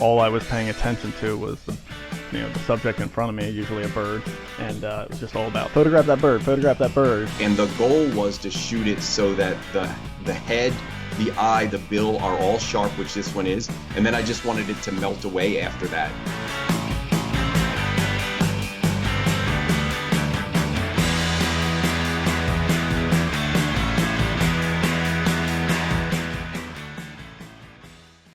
all I was paying attention to was the subject in front of me, usually a bird, and it was just all about photograph that bird, photograph that bird. And the goal was to shoot it so that the head, the eye, the bill are all sharp, which this one is, and then I just wanted it to melt away after that.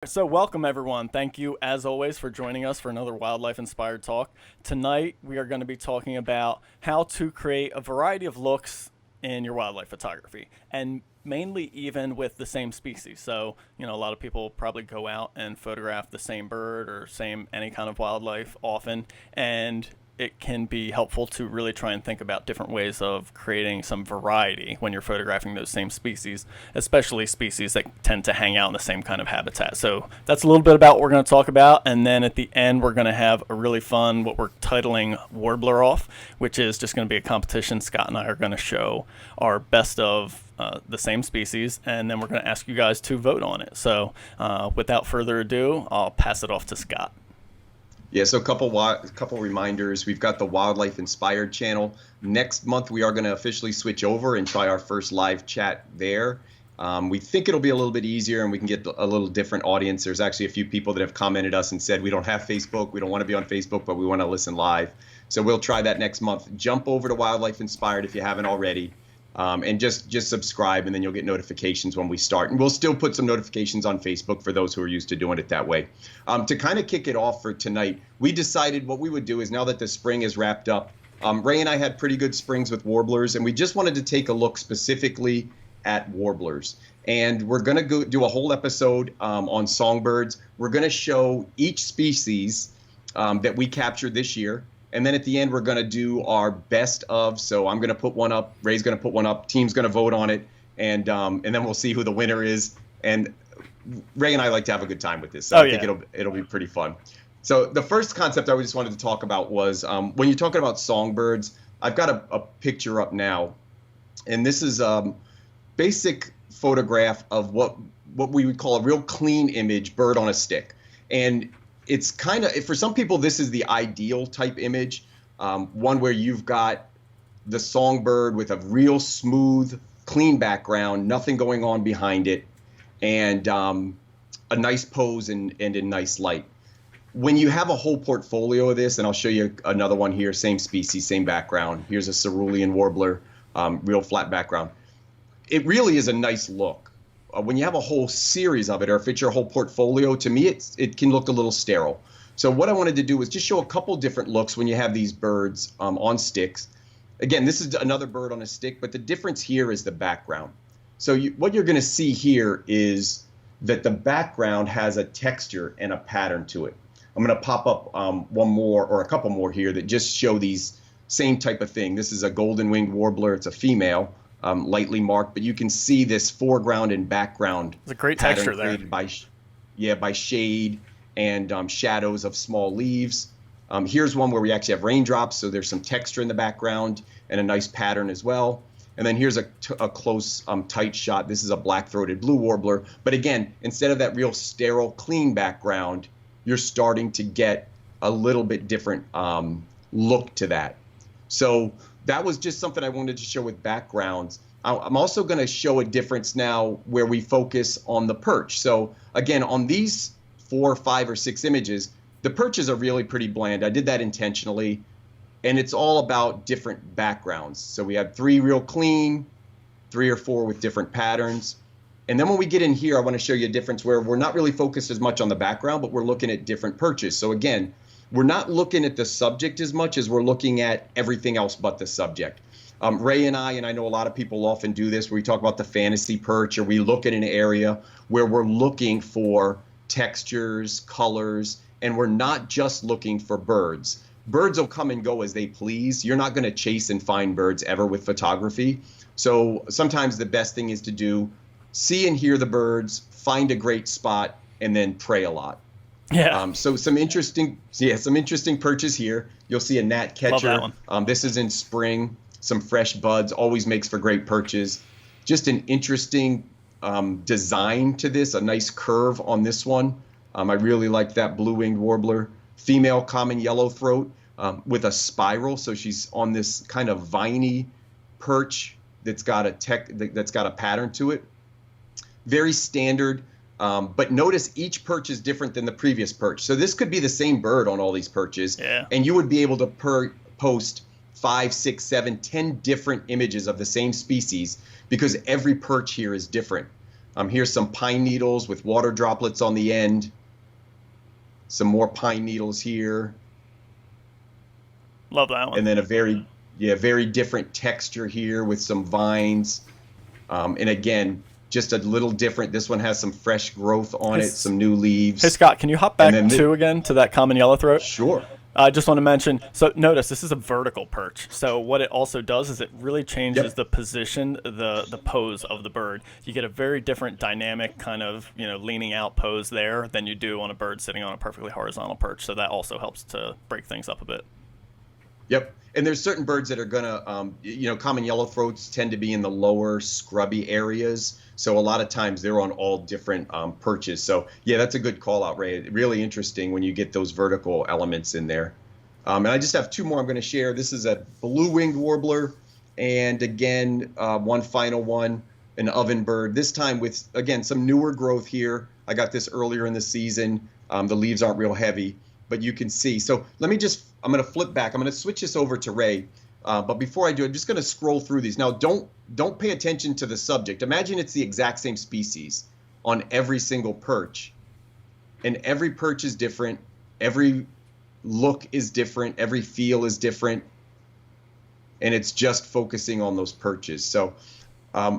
So welcome everyone. Thank you as always for joining us for another wildlife inspired talk. Tonight we are going to be talking about how to create a variety of looks in your wildlife photography, and mainly even with the same species. So, a lot of people probably go out and photograph the same bird or any kind of wildlife often, and it can be helpful to really try and think about different ways of creating some variety when you're photographing those same species, especially species that tend to hang out in the same kind of habitat. So that's a little bit about what we're going to talk about, and then at the end we're going to have a really fun, what we're titling Warbler Off, which is just going to be a competition. Scott and I are going to show our best of the same species, and then we're going to ask you guys to vote on it. So without further ado, I'll pass it off to Scott. Yeah, so a couple reminders. We've got the Wildlife Inspired channel. Next month, we are going to officially switch over and try our first live chat there. We think it'll be a little bit easier and we can get a little different audience. There's actually a few people that have commented us and said, we don't have Facebook, we don't want to be on Facebook, but we want to listen live. So we'll try that next month. Jump over to Wildlife Inspired if you haven't already. And just subscribe, and then you'll get notifications when we start. And we'll still put some notifications on Facebook for those who are used to doing it that way. To kind of kick it off for tonight, we decided what we would do is, now that the spring is wrapped up, Ray and I had pretty good springs with warblers, and we just wanted to take a look specifically at warblers. And we're going to do a whole episode on songbirds. We're going to show each species that we captured this year. And then at the end, we're going to do our best of. So I'm going to put one up. Ray's going to put one up. Team's going to vote on it. And then we'll see who the winner is. And Ray and I like to have a good time with this. So I think it'll be pretty fun. So the first concept I just wanted to talk about was when you're talking about songbirds, I've got a picture up now. And this is a basic photograph of what we would call a real clean image, bird on a stick. And it's kind of, for some people, this is the ideal type image, one where you've got the songbird with a real smooth, clean background, nothing going on behind it, and a nice pose and in nice light. When you have a whole portfolio of this, and I'll show you another one here, same species, same background. Here's a Cerulean Warbler, real flat background. It really is a nice look. When you have a whole series of it, or if it's your whole portfolio, to me, it can look a little sterile. So what I wanted to do was just show a couple different looks when you have these birds on sticks. Again, this is another bird on a stick, but the difference here is the background. So what you're going to see here is that the background has a texture and a pattern to it. I'm going to pop up one more or a couple more here that just show these same type of thing. This is a golden-winged warbler. It's a female. Lightly marked, but you can see this foreground and background. It's a great texture there. Created by shade and shadows of small leaves. Here's one where we actually have raindrops, so there's some texture in the background and a nice pattern as well. And then here's a close, tight shot. This is a black-throated blue warbler. But again, instead of that real sterile, clean background, you're starting to get a little bit different look to that. So that was just something I wanted to show with backgrounds. I'm also going to show a difference now where we focus on the perch. So again, on these 4, 5, or 6 images, the perches are really pretty bland. I did that intentionally, and it's all about different backgrounds. So we have 3 real clean, 3 or 4 with different patterns. And then when we get in here, I want to show you a difference where we're not really focused as much on the background, but we're looking at different perches. So again, we're not looking at the subject as much as we're looking at everything else but the subject. Ray and I know a lot of people often do this, where we talk about the fantasy perch, or we look at an area where we're looking for textures, colors, and we're not just looking for birds. Birds will come and go as they please. You're not going to chase and find birds ever with photography. So sometimes the best thing is to see and hear the birds, find a great spot, and then pray a lot. Yeah. So some interesting perches here. You'll see a gnat catcher. Love that one. This is in spring. Some fresh buds always makes for great perches. Just an interesting design to this, a nice curve on this one. I really like that blue-winged warbler. Female common yellowthroat with a spiral, so she's on this kind of viney perch that's got a pattern to it. Very standard, but notice each perch is different than the previous perch. So this could be the same bird on all these perches, and you would be able to post 5, 6, 7, 10 different images of the same species because every perch here is different. Here's some pine needles with water droplets on the end. Some more pine needles here. Love that one. And then a very different texture here with some vines. And again, just a little different. This one has some fresh growth on it, some new leaves. Hey, Scott, can you hop back again to that common yellowthroat? Sure. I just want to mention, so notice this is a vertical perch. So what it also does is it really changes the position, the pose of the bird. You get a very different dynamic kind of, leaning out pose there than you do on a bird sitting on a perfectly horizontal perch. So that also helps to break things up a bit. Yep. And there's certain birds that are going to, common yellowthroats tend to be in the lower scrubby areas. So a lot of times they're on all different perches. So, yeah, that's a good call out, Ray. Really interesting when you get those vertical elements in there. And I just have two more I'm going to share. This is a blue-winged warbler. And again, one final one, an oven bird. This time with, again, some newer growth here. I got this earlier in the season. The leaves aren't real heavy, but you can see. So I'm going to flip back. I'm going to switch this over to Ray. But before I do, I'm just going to scroll through these. Now, don't pay attention to the subject. Imagine it's the exact same species on every single perch. And every perch is different. Every look is different. Every feel is different. And it's just focusing on those perches. So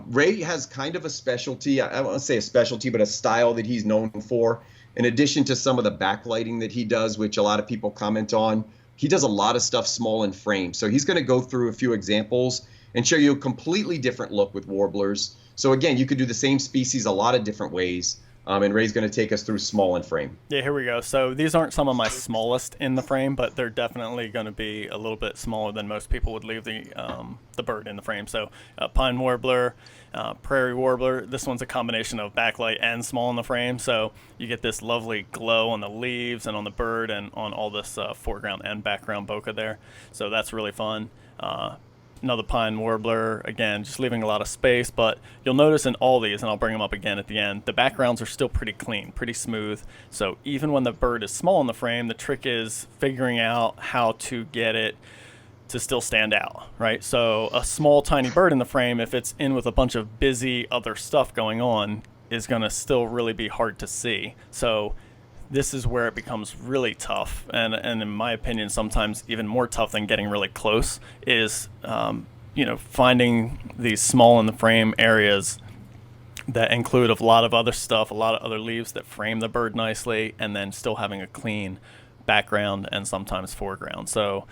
Ray has kind of a specialty. I don't want to say a specialty, but a style that he's known for. In addition to some of the backlighting that he does, which a lot of people comment on, he does a lot of stuff small in frame. So he's going to go through a few examples and show you a completely different look with warblers. So again, you could do the same species a lot of different ways. And Ray's going to take us through small in frame. Yeah, here we go. So these aren't some of my smallest in the frame, but they're definitely going to be a little bit smaller than most people would leave the bird in the frame. So pine warbler, prairie warbler. This one's a combination of backlight and small in the frame. So you get this lovely glow on the leaves and on the bird and on all this foreground and background bokeh there. So that's really fun. Another pine warbler, again, just leaving a lot of space, but you'll notice in all these, and I'll bring them up again at the end, the backgrounds are still pretty clean, pretty smooth. So even when the bird is small in the frame, the trick is figuring out how to get it to still stand out, right? So a small, tiny bird in the frame, if it's in with a bunch of busy other stuff going on, is going to still really be hard to see. So this is where it becomes really tough, and in my opinion, sometimes even more tough than getting really close, is finding these small in the frame areas that include a lot of other stuff, a lot of other leaves that frame the bird nicely, and then still having a clean background and sometimes foreground. So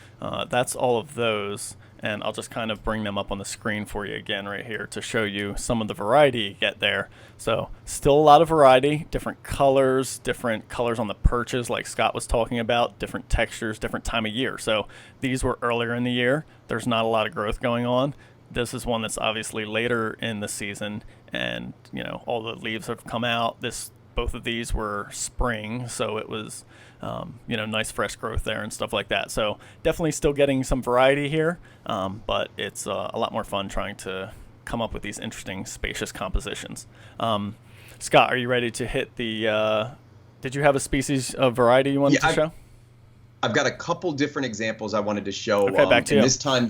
that's all of those, and I'll just kind of bring them up on the screen for you again right here to show you some of the variety you get there. So still a lot of variety, different colors on the perches like Scott was talking about, different textures, different time of year. So these were earlier in the year. There's not a lot of growth going on. This is one that's obviously later in the season, and all the leaves have come out. Both of these were spring, so it was nice fresh growth there and stuff like that. So definitely still getting some variety here, but it's a lot more fun trying to come up with these interesting spacious compositions. Scott, are you ready to hit the did you have a species of variety you wanted to show? I've got a couple different examples I wanted to show. Okay, back to you. This time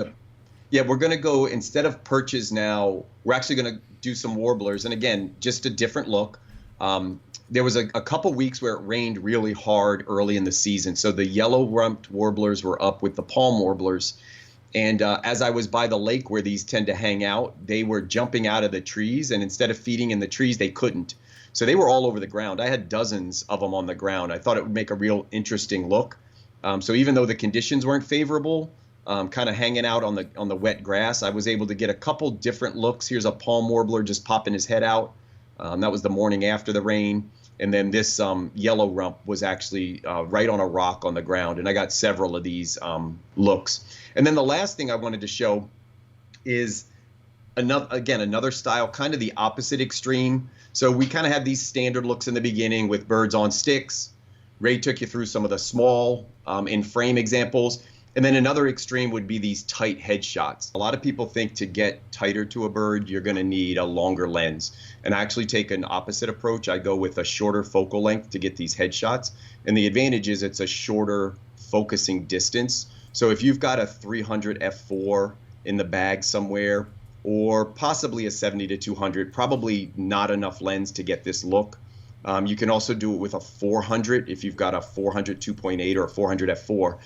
we're going to go, instead of perches now, we're actually going to do some warblers, and again, just a different look. There was a couple weeks where it rained really hard early in the season, so the yellow-rumped warblers were up with the palm warblers. And as I was by the lake where these tend to hang out, they were jumping out of the trees, and instead of feeding in the trees, they couldn't. So they were all over the ground. I had dozens of them on the ground. I thought it would make a real interesting look. So even though the conditions weren't favorable, kind of hanging out on the wet grass, I was able to get a couple different looks. Here's a palm warbler just popping his head out. That was the morning after the rain. And then this yellow rump was actually right on a rock on the ground. And I got several of these looks. And then the last thing I wanted to show is Another style, kind of the opposite extreme. So we kind of had these standard looks in the beginning with birds on sticks. Ray took you through some of the small in frame examples. And then another extreme would be these tight headshots. A lot of people think to get tighter to a bird, you're going to need a longer lens. And I actually take an opposite approach. I go with a shorter focal length to get these headshots. And the advantage is it's a shorter focusing distance. So if you've got a 300 f4 in the bag somewhere, or possibly a 70 to 200, probably not enough lens to get this look. You can also do it with a 400 if you've got a 400 2.8 or a 400 f4.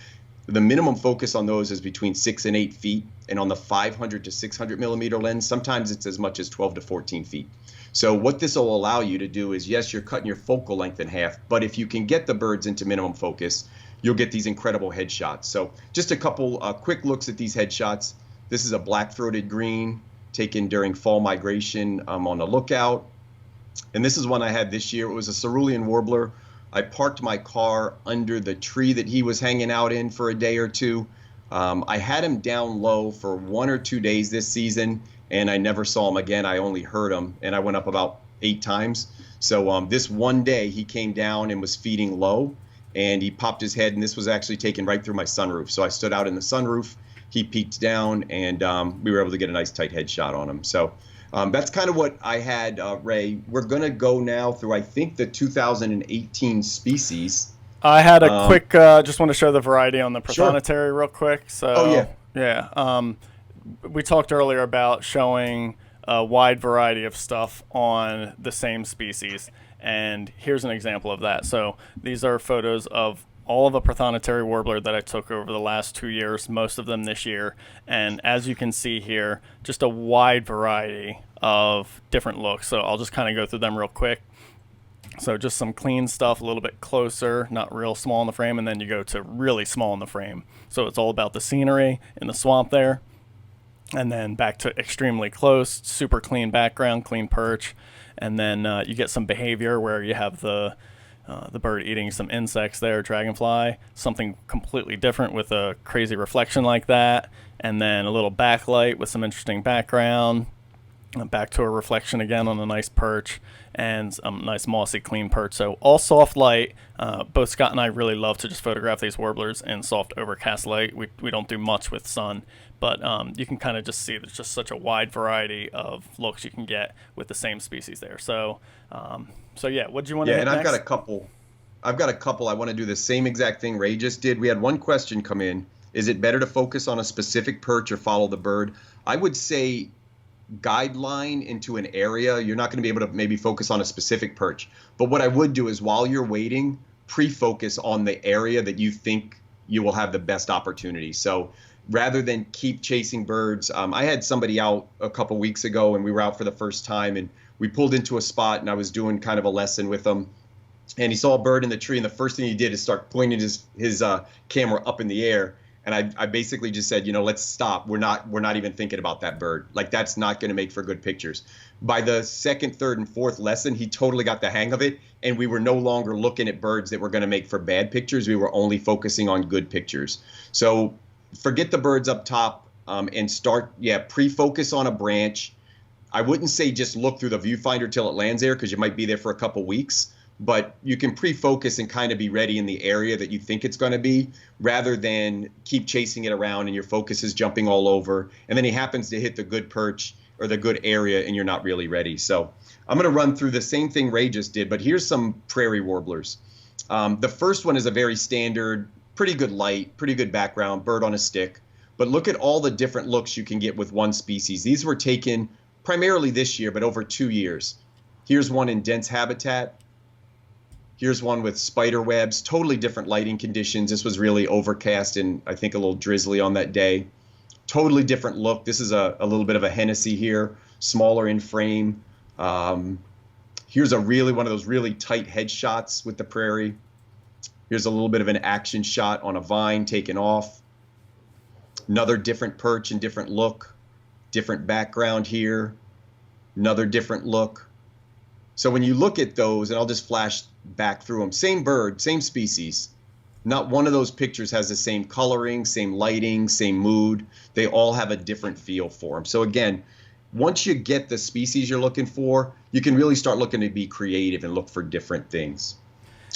The minimum focus on those is between 6 and 8 feet, and on the 500 to 600 millimeter lens, sometimes it's as much as 12 to 14 feet. So what this will allow you to do is, yes, you're cutting your focal length in half, but if you can get the birds into minimum focus, you'll get these incredible headshots. So just a couple quick looks at these headshots. This is a black-throated green taken during fall migration on the lookout. And this is one I had this year. It was a Cerulean Warbler. I parked my car under the tree that he was hanging out in for a day or two. I had him down low for 1 or 2 days this season, and I never saw him again. I only heard him, and I went up about 8 times. So this one day he came down and was feeding low, and he popped his head, and this was actually taken right through my sunroof. So I stood out in the sunroof. He peeked down, and we were able to get a nice tight headshot on him. So that's kind of what I had, Ray. We're going to go now through, I think, the 2018 species. I had a quick, just want to show the variety on the prothonotary real quick. So, yeah. We talked earlier about showing a wide variety of stuff on the same species, and here's an example of that. So these are photos of all of a prothonotary warbler that I took over the last 2 years, most of them this year. And as you can see here, just a wide variety of different looks. So I'll just kind of go through them real quick. So just some clean stuff, a little bit closer, not real small in the frame, and then you go to really small in the frame. So it's all about the scenery in the swamp there. And then back to extremely close, super clean background, clean perch. And then you get some behavior where you have the bird eating some insects there, dragonfly, something completely different with a crazy reflection like that, and then a little backlight with some interesting background, back to a reflection again on a nice perch, and a nice mossy clean perch. So all soft light. Both Scott and I really love to just photograph these warblers in soft overcast light. We don't do much with sun, but you can kind of just see there's just such a wide variety of looks you can get with the same species there. So yeah, what do you want to hit next? I've got a couple. I want to do the same exact thing Ray just did. We had one question come in. Is it better to focus on a specific perch or follow the bird? I would say guideline into an area. You're not going to be able to maybe focus on a specific perch. But what I would do is while you're waiting, pre-focus on the area that you think you will have the best opportunity. So rather than keep chasing birds, I had somebody out a couple weeks ago, and we were out for the first time, and we pulled into a spot, and I was doing kind of a lesson with him, and he saw a bird in the tree, and the first thing he did is start pointing his camera up in the air. And I basically just said, let's stop. We're not even thinking about that bird. Like, that's not going to make for good pictures. By the second, third, and fourth lesson, he totally got the hang of it, and we were no longer looking at birds that were going to make for bad pictures. We were only focusing on good pictures. So forget the birds up top and start, pre-focus on a branch. I wouldn't say just look through the viewfinder till it lands there, because you might be there for a couple weeks. But you can pre-focus and kind of be ready in the area that you think it's going to be, rather than keep chasing it around and your focus is jumping all over. And then he happens to hit the good perch or the good area and you're not really ready. So I'm going to run through the same thing Ray just did, but here's some prairie warblers. The first one is a very standard, pretty good light, pretty good background, bird on a stick. But look at all the different looks you can get with one species. These were taken primarily this year, but over 2 years. Here's one in dense habitat. Here's one with spider webs, totally different lighting conditions. This was really overcast and I think a little drizzly on that day. Totally different look. This is a little bit of a Hennessy here, smaller in frame. Here's one of those really tight headshots with the prairie. Here's a little bit of an action shot on a vine taken off. Another different perch and different look, different background here, another different look. So when you look at those, and I'll just flash back through them, same bird, same species. Not one of those pictures has the same coloring, same lighting, same mood. They all have a different feel for them. So again, once you get the species you're looking for, you can really start looking to be creative and look for different things.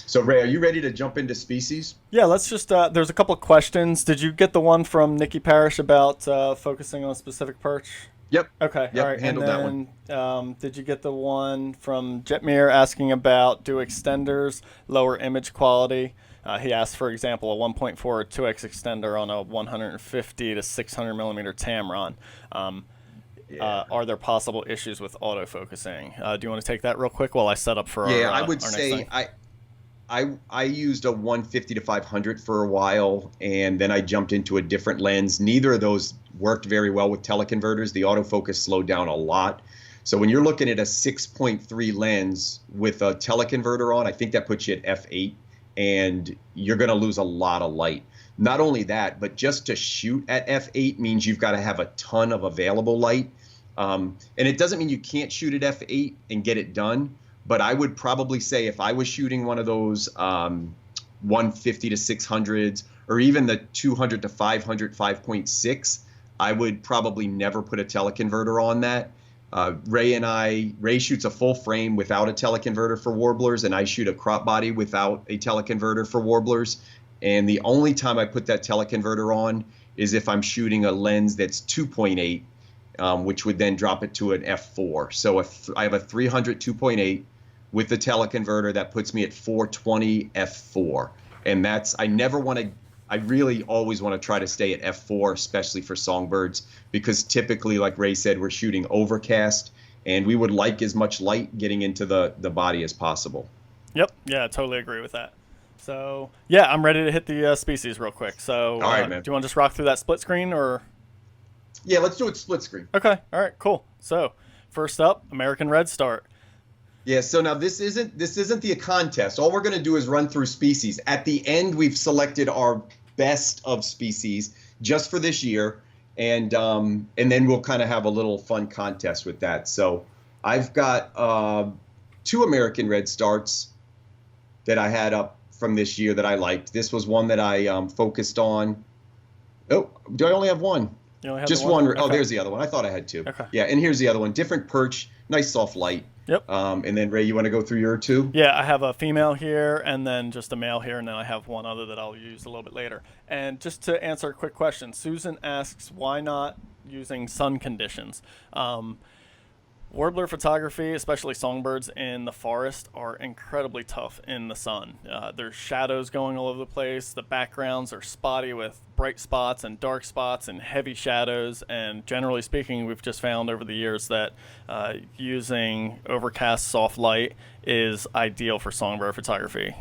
So Ray, are you ready to jump into species? Yeah, let's just. There's a couple of questions. Did you get the one from Nikki Parrish about focusing on a specific perch? Yep. Okay. Yep. All right. Handled that one. Did you get the one from Jetmir asking about do extenders lower image quality? He asked, for example, a 1.4 or 2x extender on a 150 to 600 millimeter Tamron. Are there possible issues with autofocusing? Do you want to take that real quick while I set up for Yeah, our, I would our next say thing? I used a 150 to 500 for a while, and then I jumped into a different lens. Neither of those worked very well with teleconverters. The autofocus slowed down a lot. So when you're looking at a 6.3 lens with a teleconverter on, I think that puts you at f8, and you're going to lose a lot of light. Not only that, but just to shoot at f8 means you've got to have a ton of available light. And it doesn't mean you can't shoot at f8 and get it done. But I would probably say if I was shooting one of those 150 to 600s or even the 200 to 500 5.6, I would probably never put a teleconverter on that. Ray shoots a full frame without a teleconverter for warblers, and I shoot a crop body without a teleconverter for warblers. And the only time I put that teleconverter on is if I'm shooting a lens that's 2.8, which would then drop it to an f4. So if I have a 300 2.8 with the teleconverter, that puts me at 420 f4. And I really always want to try to stay at f4, especially for songbirds, because typically, like Ray said, we're shooting overcast, and we would like as much light getting into the body as possible. Yep. Yeah, I totally agree with that. So, yeah, I'm ready to hit the species real quick. So, All right, man. do you want to just rock through that split screen or? Yeah, let's do it split screen. Okay. All right, cool. So, first up, American Redstart. Yeah, so now this isn't the contest. All we're going to do is run through species. At the end, we've selected our best of species just for this year, and then we'll kind of have a little fun contest with that. So I've got 2 American Redstarts that I had up from this year that I liked. This was one that I focused on. Oh, do I only have one? You only have Just the one? one. Oh, Okay. there's the other one. I thought I had 2. Okay. Yeah, and here's the other one. Different perch, nice soft light. Yep. And then Ray, you want to go through your 2? Yeah, I have a female here and then just a male here, and then I have one other that I'll use a little bit later. And just to answer a quick question, Susan asks, why not using sun conditions? Warbler photography, especially songbirds in the forest, are incredibly tough in the sun. There's shadows going all over the place. The backgrounds are spotty with bright spots and dark spots and heavy shadows. And generally speaking, we've just found over the years that using overcast soft light is ideal for songbird photography.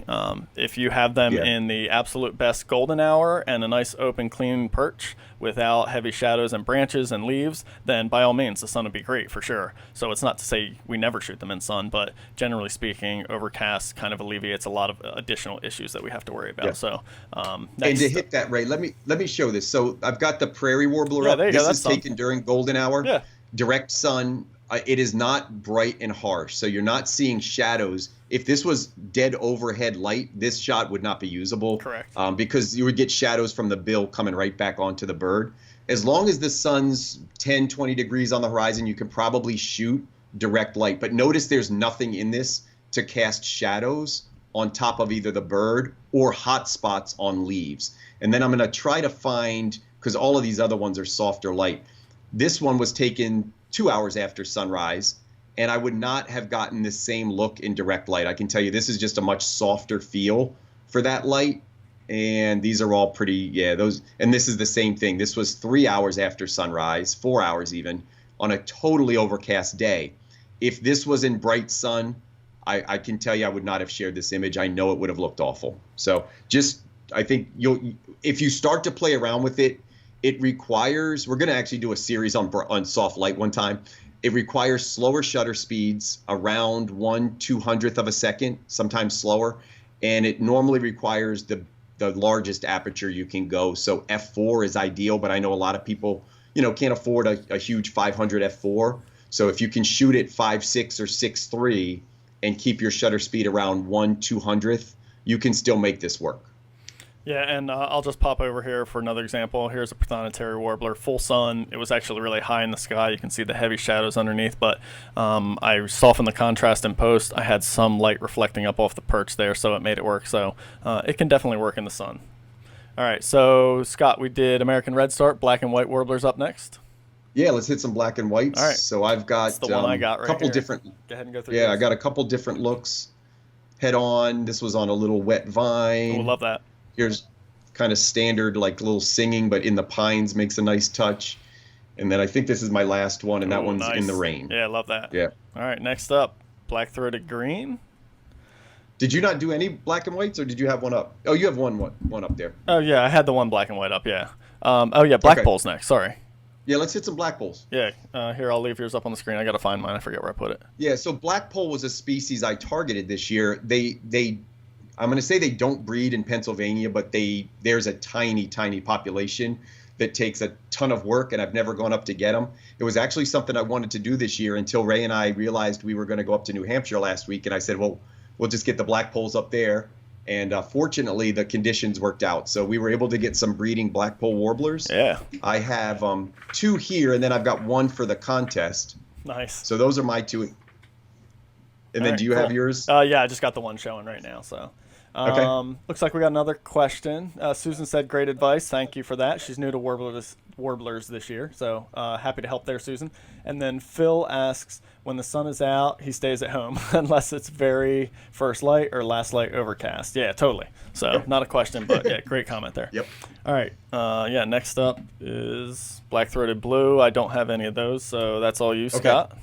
If you have them in the absolute best golden hour and a nice open clean perch without heavy shadows and branches and leaves, then by all means the sun would be great for sure. So it's not to say we never shoot them in sun, but generally speaking, overcast kind of alleviates a lot of additional issues that we have to worry about. Yeah. So And to hit that, Ray, let me show this. So I've got the Prairie Warbler up. There you go. This That's is taken during golden hour. Yeah. Direct sun. It is not bright and harsh, so you're not seeing shadows. If this was dead overhead light, this shot would not be usable. Correct. Because you would get shadows from the bill coming right back onto the bird. As long as the sun's 10, 20 degrees on the horizon, you can probably shoot direct light. But notice there's nothing in this to cast shadows on top of either the bird or hot spots on leaves. And then I'm going to try to find, because all of these other ones are softer light. This one was taken 2 hours after sunrise, and I would not have gotten the same look in direct light. I can tell you this is just a much softer feel for that light, and these are all pretty, and this is the same thing. This was 3 hours after sunrise, 4 hours even, on a totally overcast day. If this was in bright sun, I can tell you I would not have shared this image. I know it would have looked awful. So I think if you start to play around with it, it requires, we're going to actually do a series on soft light one time. It requires slower shutter speeds, around 1/200th of a second, sometimes slower. And it normally requires the largest aperture you can go. So f4 is ideal, but I know a lot of people, can't afford a huge 500 f4. So if you can shoot it 5.6 or 6.3 and keep your shutter speed around 1/200th, you can still make this work. Yeah, and I'll just pop over here for another example. Here's a Prairie Warbler, full sun. It was actually really high in the sky. You can see the heavy shadows underneath, but I softened the contrast in post. I had some light reflecting up off the perch there, so it made it work. So it can definitely work in the sun. All right, so Scott, we did American Redstart, black and white warblers up next. Yeah, let's hit some black and whites. All right. So I've got That's the one I got right couple here. different. Go ahead and go through. Yeah, these. I got a couple different looks. Head on. This was on a little wet vine. Oh, love that. Here's kind of standard, like little singing, but in the pines makes a nice touch. And then I think this is my last one, and that one's nice. in the rain. Yeah, love that. Yeah. All right, next up, black-throated green. Did you not do any black and whites, or did you have one up? Oh, you have one up there. Oh, yeah, I had the one black and white up, yeah. Black Okay. pole's next, sorry. Yeah, let's hit some black poles. Yeah, here, I'll leave yours up on the screen. I got to find mine. I forget where I put it. Yeah, so black pole was a species I targeted this year. I'm going to say they don't breed in Pennsylvania, but there's a tiny population that takes a ton of work, and I've never gone up to get them. It was actually something I wanted to do this year until Ray and I realized we were going to go up to New Hampshire last week, and I said, well, we'll just get the black poles up there. And fortunately, the conditions worked out. So we were able to get some breeding black pole warblers. Yeah. I have 2 here, and then I've got 1 for the contest. Nice. So those are my 2. And then right, do you cool. have yours? Yeah, I just got the one showing right now, so. Okay. Looks like we got another question. Susan said, great advice. Thank you for that. She's new to warblers this year, so happy to help there, Susan. And then Phil asks, when the sun is out, he stays at home unless it's very first light or last light overcast. Yeah, totally. So not a question, but yeah, great comment there. Yep. All right. Next up is black-throated blue. I don't have any of those, so that's all you, Scott.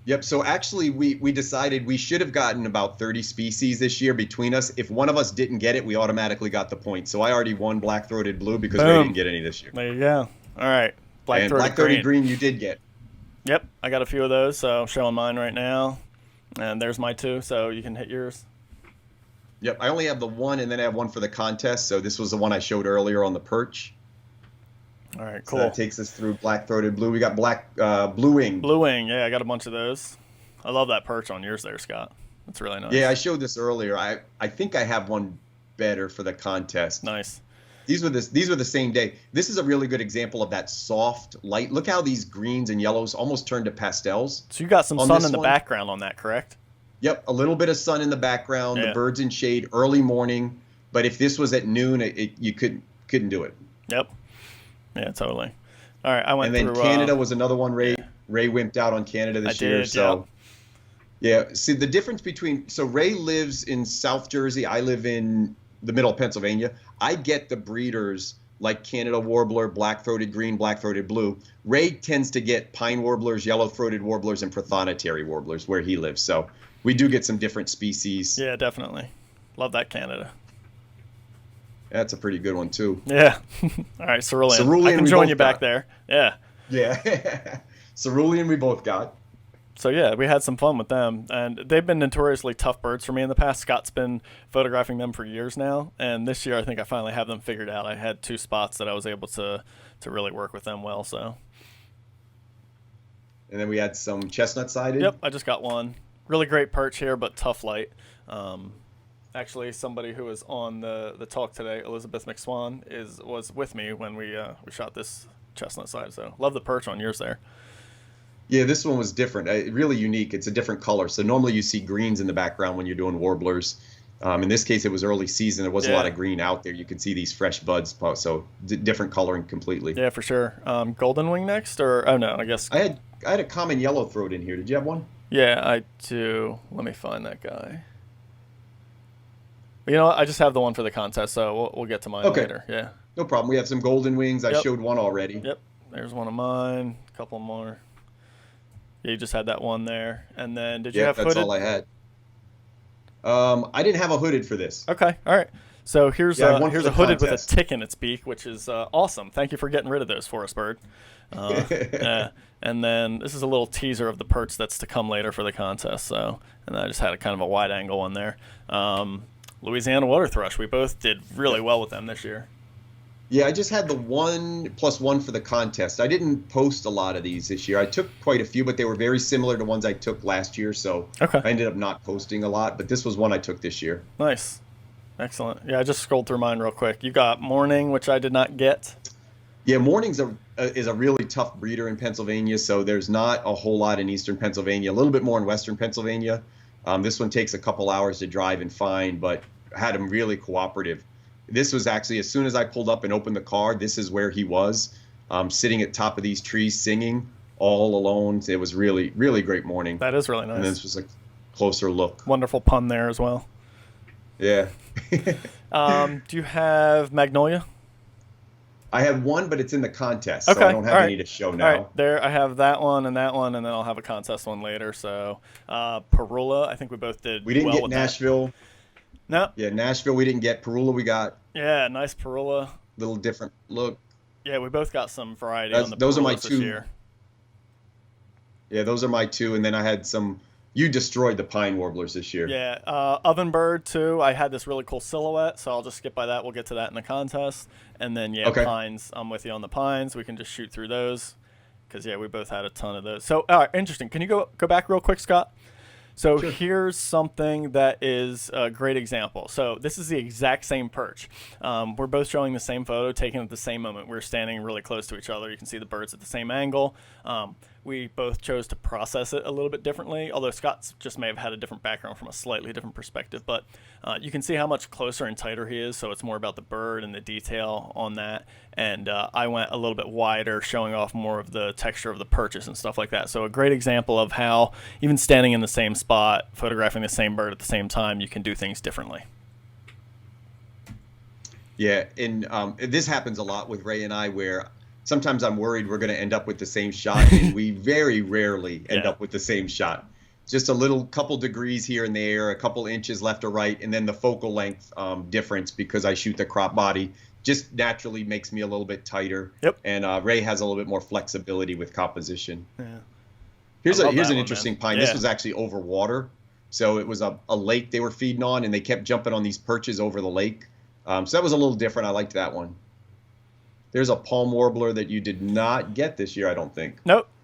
Yep. So actually, we decided we should have gotten about 30 species this year between us. If one of us didn't get it, we automatically got the point. So I already won black-throated blue because Ray didn't get any this year. There you go. All right. And black-throated green you did get. Yep. I got a few of those, so I'm showing mine right now. And there's my 2, so you can hit yours. Yep. I only have the 1, and then I have 1 for the contest. So this was the one I showed earlier on the perch. All right, cool. So that takes us through black-throated blue. We got blue wing. Blue wing, yeah, I got a bunch of those. I love that perch on yours there, Scott. That's really nice. Yeah, I showed this earlier. I think I have one better for the contest. Nice. These were the same day. This is a really good example of that soft light. Look how these greens and yellows almost turned to pastels. So you got some sun in the background on that, correct? Yep, a little bit of sun in the background, Yeah. the birds in shade, early morning. But if this was at noon, you couldn't do it. Yep. Yeah, totally. All right, I went through. And then Canada was another one. Ray wimped out on Canada this year. So yeah. See the difference between Ray lives in South Jersey. I live in the middle of Pennsylvania. I get the breeders like Canada warbler, black-throated green, black-throated blue. Ray tends to get pine warblers, yellow-throated warblers, and prothonotary warblers where he lives. So we do get some different species. Yeah, definitely. Love that Canada. That's a pretty good one too. Yeah. All right, Cerulean. I can join you back there. Yeah. Yeah. Cerulean we both got. So yeah, we had some fun with them, and they've been notoriously tough birds for me in the past. Scott's been photographing them for years now, and this year I think I finally have them figured out. I had 2 spots that I was able to really work with them well. So. And then we had some chestnut-sided. Yep, I just got one. Really great perch here, but tough light. Actually, somebody who was on the talk today, Elizabeth McSwan, was with me when we shot this chestnut side. So love the perch on yours there. Yeah, this one was different. Really unique. It's a different color. So normally you see greens in the background when you're doing warblers. In this case, it was early season. There was a lot of green out there. You could see these fresh buds. So different coloring completely. Yeah, for sure. Golden wing next, or I guess I had a common yellow throat in here. Did you have one? Yeah, I do. Let me find that guy. You know what? I just have the one for the contest, so we'll get to mine later. Yeah. No problem. We have some golden wings. I showed one already. Yep. There's one of mine. A couple more. Yeah, you just had that one there. And then did you have hooded? That's all I had. I didn't have a hooded for this. Okay. All right. So here's a hooded with a contest. tick in its beak, which is awesome. Thank you for getting rid of those for us, bird. Yeah. And then this is a little teaser of the perch that's to come later for the contest. So, and I just had a kind of a wide angle one there. Louisiana water thrush. We both did really well with them this year. Yeah, I just had the 1+1 for the contest. I didn't post a lot of these this year. I took quite a few, but they were very similar to ones I took last year, so I ended up not posting a lot. But this was one I took this year. Nice. Excellent. Yeah, I just scrolled through mine real quick. You got Morning, which I did not get. Yeah, Morning's is a really tough breeder in Pennsylvania, so there's not a whole lot in eastern Pennsylvania. A little bit more in western Pennsylvania. This one takes a couple hours to drive and find, but had him really cooperative. This was actually, as soon as I pulled up and opened the car, this is where he was, sitting at top of these trees singing all alone. It was really, really great morning. That is really nice. And this was a closer look. Wonderful pun there as well. Yeah. Do you have Magnolia? I have one, but it's in the contest, Okay. so I don't have All right. any to show now. All right, there I have that one, and then I'll have a contest one later. So, Parula, I think we both did. We didn't well get with Nashville. That. No. Yeah, Nashville we didn't get. Parula we got. Yeah, nice Parula. Little different look. Yeah, we both got some variety on the those are my Parulas this two. year. Yeah, those are my two, and then I had some. You destroyed the pine warblers this year. Yeah, Ovenbird too. I had this really cool silhouette, so I'll just skip by that. We'll get to that in the contest, and then Okay. Pines. I'm with you on the Pines. We can just shoot through those, because we both had a ton of those. So, all right, interesting. Can you go back real quick, Scott? So Sure. here's something that is a great example. So this is the exact same perch. We're both showing the same photo taken at the same moment. We're standing really close to each other. You can see the birds at the same angle. We both chose to process it a little bit differently, although Scott just may have had a different background from a slightly different perspective. But you can see how much closer and tighter he is, so it's more about the bird and the detail on that. And I went a little bit wider, showing off more of the texture of the perches and stuff like that. So a great example of how even standing in the same spot, photographing the same bird at the same time, you can do things differently. Yeah, and this happens a lot with Ray and I, where sometimes I'm worried we're going to end up with the same shot, and we very rarely end up with the same shot. Just a little couple degrees here and there, a couple inches left or right, and then the focal length difference, because I shoot the crop body, just naturally makes me a little bit tighter. Yep. And Ray has a little bit more flexibility with composition. Yeah. Here's an an interesting pine. This was actually over water. So it was a lake they were feeding on, and they kept jumping on these perches over the lake. So that was a little different. I liked that one. There's a palm warbler that you did not get this year, I don't think.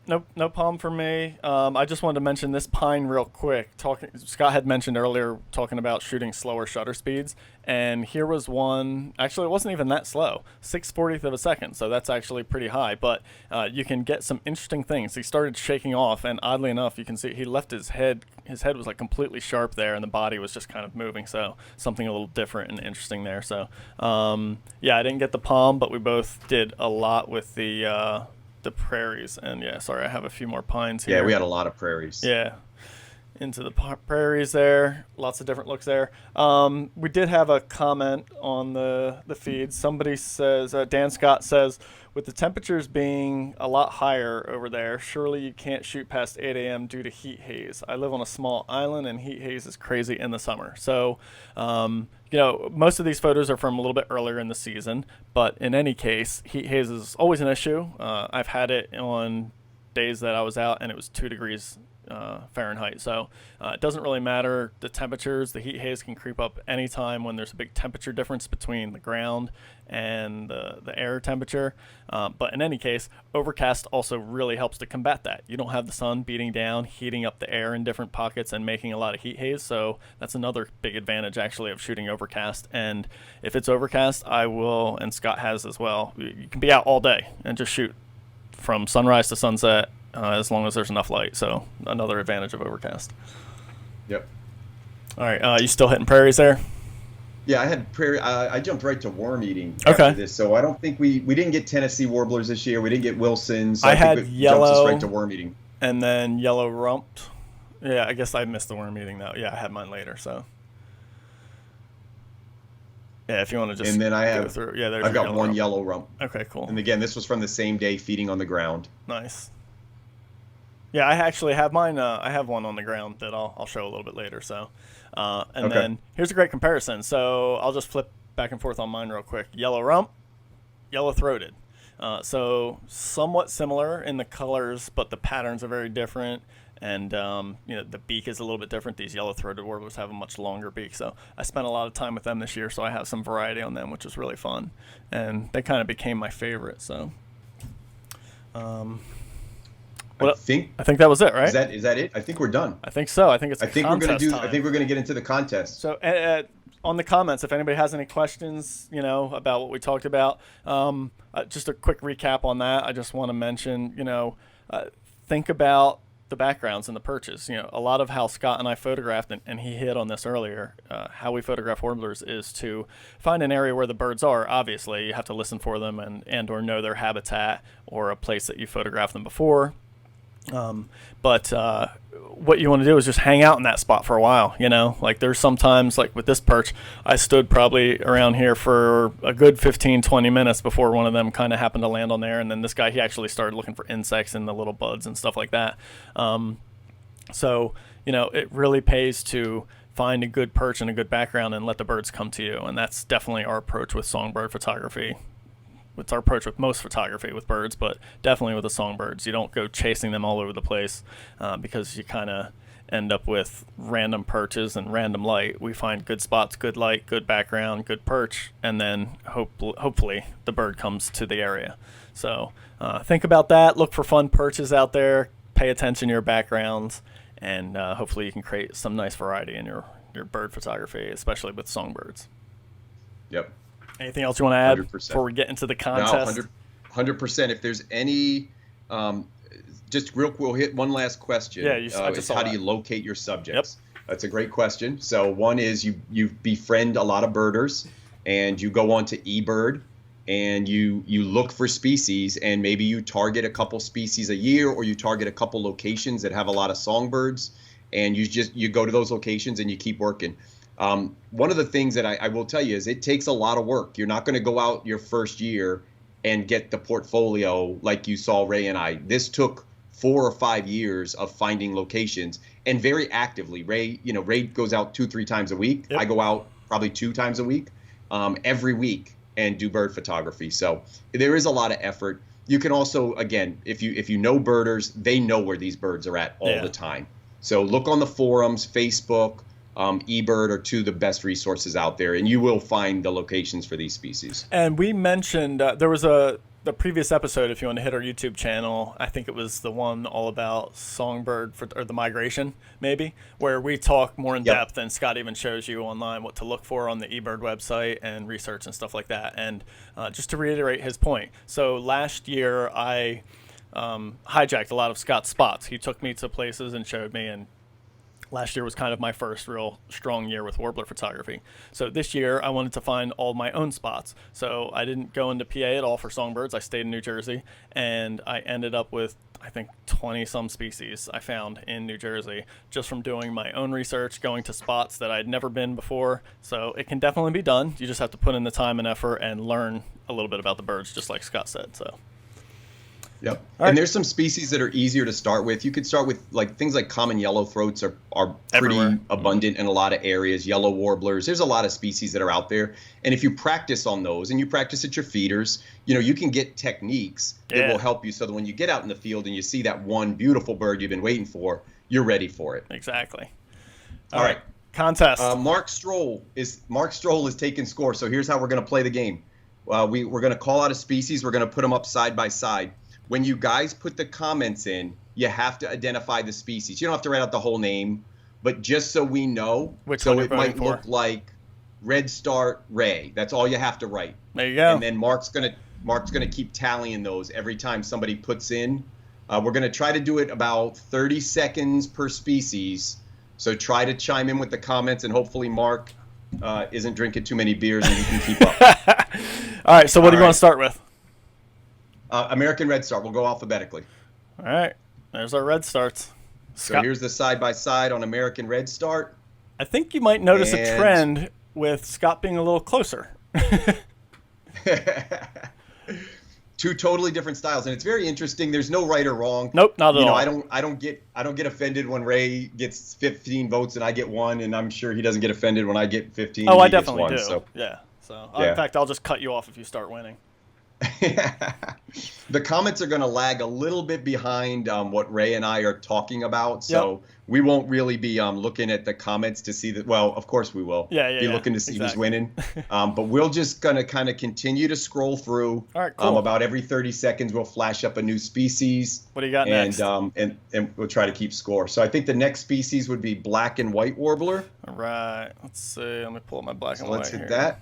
Nope, no palm for me. I just wanted to mention this pine real quick. Scott had mentioned earlier talking about shooting slower shutter speeds, and here was one. Actually, it wasn't even that slow, 6/40th of a second. So that's actually pretty high. But you can get some interesting things. He started shaking off, and oddly enough, you can see he left his head. His head was like completely sharp there, and the body was just kind of moving. So something a little different and interesting there. So I didn't get the palm, but we both did a lot with the prairies. And sorry, I have a few more pines here. Yeah, we had a lot of prairies. Yeah, into the prairies there. Lots of different looks there. We did have a comment on the feed. Somebody says, Dan Scott says, with the temperatures being a lot higher over there, surely you can't shoot past 8 a.m. due to heat haze. I live on a small island, and heat haze is crazy in the summer. So, most of these photos are from a little bit earlier in the season, but in any case, heat haze is always an issue. I've had it on days that I was out, and it was 2 degrees Fahrenheit. So it doesn't really matter the temperatures. The heat haze can creep up anytime when there's a big temperature difference between the ground and the air temperature. But in any case, overcast also really helps to combat that. You don't have the sun beating down, heating up the air in different pockets and making a lot of heat haze. So that's another big advantage actually of shooting overcast. And if it's overcast, I will, and Scott has as well, you can be out all day and just shoot from sunrise to sunset, as long as there's enough light. So another advantage of overcast. Yep. All right. You still hitting prairies there? Yeah, I had prairie. I jumped right to worm eating Okay. after this, so I don't think we didn't get Tennessee warblers this year. We didn't get Wilsons. So I had think it yellow, jumps us right to worm eating. And then yellow rumped. Yeah, I guess I missed the worm eating though. Yeah, I had mine later. So yeah, if you want to just and then I go have through. Yeah, there's I've your got one rump. yellow rump. Okay, cool. And again, this was from the same day, feeding on the ground. Nice. Yeah, I actually have mine. I have one on the ground that I'll show a little bit later. So, and Okay. then here's a great comparison. So I'll just flip back and forth on mine real quick. Yellow rump, yellow throated. So somewhat similar in the colors, but the patterns are very different. And the beak is a little bit different. These yellow-throated warblers have a much longer beak, so I spent a lot of time with them this year. So I have some variety on them, which was really fun, and they kind of became my favorite. So, I think that was it, right? is that it? I think we're done. I think so. I think it's. I think we're gonna get into the contest. So on the comments if anybody has any questions, about what we talked about. Just a quick recap on that. I just want to mention, think about the backgrounds and the perches. A lot of how Scott and I photographed, and he hit on this earlier, how we photograph warblers is to find an area where the birds are. Obviously, you have to listen for them and or know their habitat or a place that you photographed them before. But what you want to do is just hang out in that spot for a while. Like there's sometimes, like with this perch, I stood probably around here for a good 15-20 minutes before one of them kind of happened to land on there. And then this guy, he actually started looking for insects and the little buds and stuff like that. So it really pays to find a good perch and a good background and let the birds come to you. And that's definitely our approach with songbird photography. It's our approach with most photography with birds, but definitely with the songbirds. You don't go chasing them all over the place because you kind of end up with random perches and random light. We find good spots, good light, good background, good perch, and then hopefully the bird comes to the area. So think about that. Look for fun perches out there. Pay attention to your backgrounds, and hopefully you can create some nice variety in your bird photography, especially with songbirds. Yep. Anything else you want to add 100%. before we get into the contest? No, 100%. If there's any, just real quick, we'll hit one last question. Yeah, I just saw how that. do you locate your subjects? Yep. That's a great question. So one is you befriend a lot of birders, and you go on to eBird, and you look for species, and maybe you target a couple species a year, or you target a couple locations that have a lot of songbirds, and you go to those locations and you keep working. One of the things that I will tell you is it takes a lot of work. You're not going to go out your first year and get the portfolio like you saw Ray and I. This took 4 or 5 years of finding locations, and very actively. Ray goes out 2-3 times a week. Yep. I go out probably 2 times a week, every week, and do bird photography. So there is a lot of effort. You can also, again, if you know birders, they know where these birds are at all the time. So look on the forums, Facebook, eBird are 2 of the best resources out there, and you will find the locations for these species. And we mentioned there was the previous episode, if you want to hit our YouTube channel, I think it was the one all about songbird or the migration, maybe, where we talk more in depth, and Scott even shows you online what to look for on the eBird website and research and stuff like that. And just to reiterate his point, so last year I hijacked a lot of Scott's spots. He took me to places and showed me, and last year was kind of my first real strong year with warbler photography. So this year I wanted to find all my own spots. So I didn't go into PA at all for songbirds. I stayed in New Jersey, and I ended up with, I think, 20 some species I found in New Jersey just from doing my own research, going to spots that I'd never been before. So it can definitely be done. You just have to put in the time and effort and learn a little bit about the birds, just like Scott said. So Yep. And there's some species that are easier to start with. You could start with things like common yellow throats are pretty Everywhere. abundant in a lot of areas. Yellow warblers. There's a lot of species that are out there. And if you practice on those and you practice at your feeders, you can get techniques that will help you so that when you get out in the field and you see that one beautiful bird you've been waiting for, you're ready for it. Exactly. All right. Contest. Mark Stroll is taking score. So here's how we're going to play the game. We're going to call out a species. We're going to put them up side by side. When you guys put the comments in, you have to identify the species. You don't have to write out the whole name, but just so we know. Which one so you're it might voting for. look like Red Start Ray. That's all you have to write. There you go. And then Mark's gonna keep tallying those every time somebody puts in. We're gonna try to do it about 30 seconds per species. So try to chime in with the comments, and hopefully Mark isn't drinking too many beers and he can keep up. All right. So what do you want to start with? American Red Start. We'll go alphabetically. All right. There's our red starts. So here's the side-by-side on American Red Start. I think you might notice a trend with Scott being a little closer. 2 totally different styles, and it's very interesting. There's no right or wrong. Nope, not at all. I don't get offended when Ray gets 15 votes and I get 1, and I'm sure he doesn't get offended when I get 15. Oh, and I he gets definitely 1, do. So. Yeah. So Yeah. in fact, I'll just cut you off if you start winning. The comments are going to lag a little bit behind what Ray and I are talking about, so Yep. we won't really be looking at the comments to see that. Well, of course we will be looking to see who's winning, but we're just going to kind of continue to scroll through. All right, cool. About every 30 seconds, we'll flash up a new species. What do you got next? And we'll try to keep score. So I think the next species would be black and white warbler. All right, let's see. Let me pull up my black and Let's white hit here. that.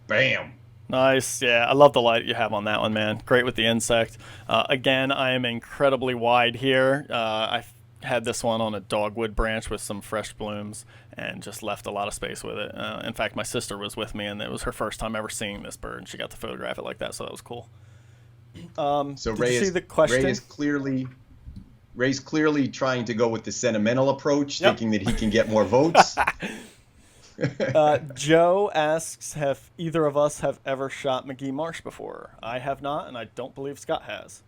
Bam. Nice. Yeah, I love the light you have on that one, man. Great with the insect. Again, I am incredibly wide here. I had this one on a dogwood branch with some fresh blooms and just left a lot of space with it. In fact, my sister was with me, and it was her first time ever seeing this bird, and she got to photograph it like that, so that was cool. So did you see the question? Ray's clearly trying to go with the sentimental approach, thinking that he can get more votes. Joe asks, have either of us have ever shot McGee Marsh before? I have not, and I don't believe Scott has.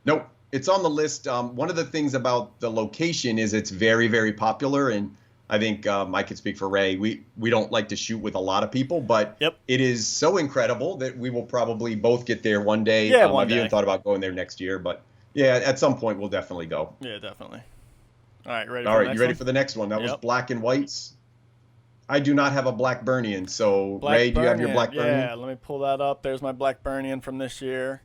Nope. It's on the list. One of the things about the location is it's very, very popular, and I think I could speak for Ray. We don't like to shoot with a lot of people, but it is so incredible that we will probably both get there one day. Yeah, one I've day. even thought about going there next year, but yeah, at some point we'll definitely go. Yeah, definitely. All right, ready? All right, you ready for the next one? That was Yep. black and whites. I do not have a Blackburnian, so Ray, do you have your Blackburnian? Yeah, let me pull that up. There's my Blackburnian from this year.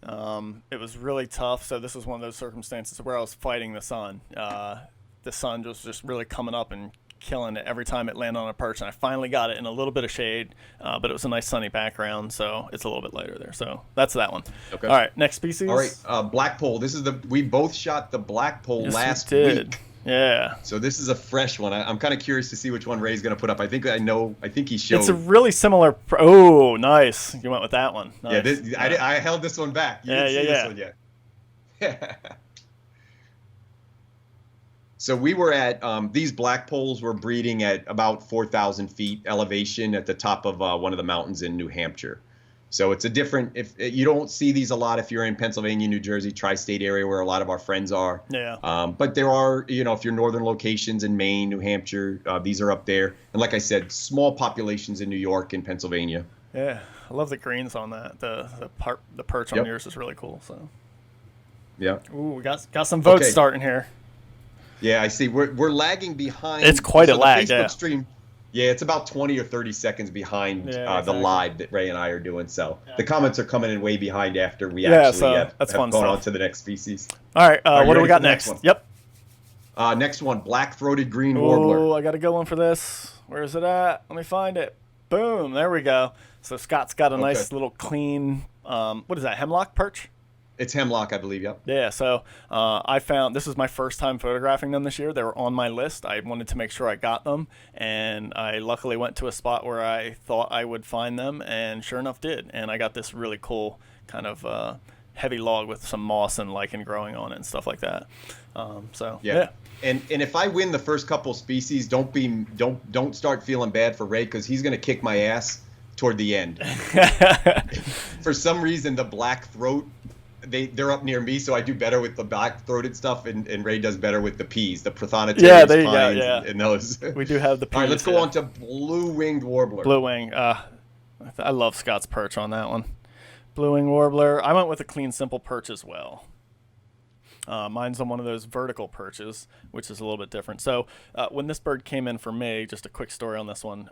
It was really tough, so this was one of those circumstances where I was fighting the sun. The sun was just really coming up and killing it every time it landed on a perch, and I finally got it in a little bit of shade, but it was a nice sunny background, so it's a little bit lighter there. So that's that one. Okay. All right, next species. All right, blackpoll. We both shot the blackpoll last did. week. Yeah. So this is a fresh one. I'm kind of curious to see which one Ray's going to put up. I think he showed. It's a really similar. Oh, nice. You went with that one. Nice. Yeah, I held this one back. You didn't see this one yet. So we were at these blackpolls were breeding at about 4,000 feet elevation at the top of one of the mountains in New Hampshire. So it's a different. If you don't see these a lot, if you're in Pennsylvania, New Jersey, tri-state area where a lot of our friends are. Yeah. But there are, if you're northern locations in Maine, New Hampshire, these are up there. And like I said, small populations in New York and Pennsylvania. Yeah, I love the greens on that. The perch on yours is really cool. So. Yeah. Ooh, we got some votes starting here. Yeah, I see. We're lagging behind. It's quite a lag. The Facebook stream. Yeah, it's about 20 or 30 seconds behind the live that Ray and I are doing. So the comments are coming in way behind after we actually have gone on to the next species. All right, what do we got next? Yep. Next one, black-throated green warbler. Oh, I got a good one for this. Where is it at? Let me find it. Boom, there we go. So Scott's got a nice little clean, what is that, hemlock perch? It's hemlock, I believe, yep. Yeah, so I found, this is my first time photographing them this year. They were on my list. I wanted to make sure I got them, and I luckily went to a spot where I thought I would find them, and sure enough did. And I got this really cool kind of heavy log with some moss and lichen growing on it and stuff like that. Yeah. And if I win the first couple species, don't start feeling bad for Ray, because he's going to kick my ass toward the end. For some reason, the black throat, they're up near me, so I do better with the black-throated stuff, and Ray does better with the peas, the Prothonotarius pines, and those. We do have the peas. All right, let's go on to blue-winged warbler. Blue-wing. I love Scott's perch on that one. Blue-winged warbler. I went with a clean, simple perch as well. Mine's on one of those vertical perches, which is a little bit different. So when this bird came in for me, just a quick story on this one,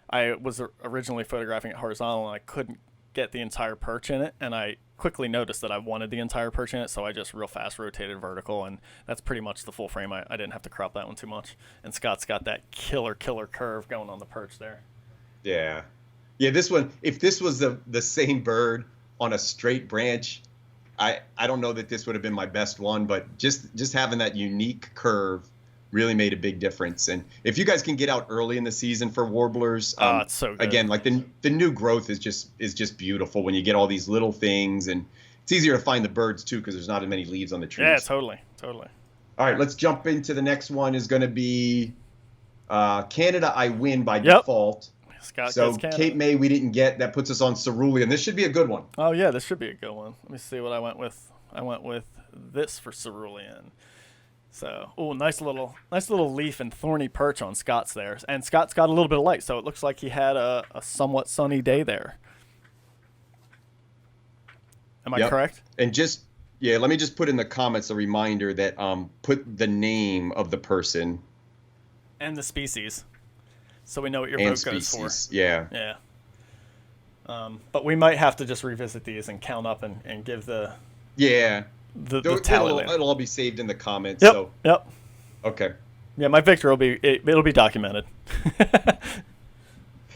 I was originally photographing it horizontal, and I couldn't get the entire perch in it, and I quickly noticed that I wanted the entire perch in it, so I just real fast rotated vertical, and that's pretty much the full frame. I didn't have to crop that one too much, and Scott's got that killer curve going on the perch there. Yeah, this one, if this was the same bird on a straight branch, I don't know that this would have been my best one, but just having that unique curve really made a big difference. And if you guys can get out early in the season for warblers, it's so good. Again, like the new growth is just beautiful when you get all these little things, and it's easier to find the birds too because there's not as many leaves on the trees. Yeah, totally. All right, let's jump into the next one. Is going to be Canada. I win by default. Scott so gets Canada. Cape May we didn't get. That puts us on Cerulean. This should be a good one. Oh yeah, this should be a good one. Let me see what I went with. I went with this for Cerulean. So, nice little leaf and thorny perch on Scott's there. And Scott's got a little bit of light, so it looks like he had a somewhat sunny day there. Am I correct? And let me just put in the comments a reminder that put the name of the person and the species, so we know what your vote goes for. Yeah. Yeah. But we might have to just revisit these and count up and give the tally. It'll all be saved in the comments. Yep. So. Yep. Okay. Yeah, my victory will be it'll be documented.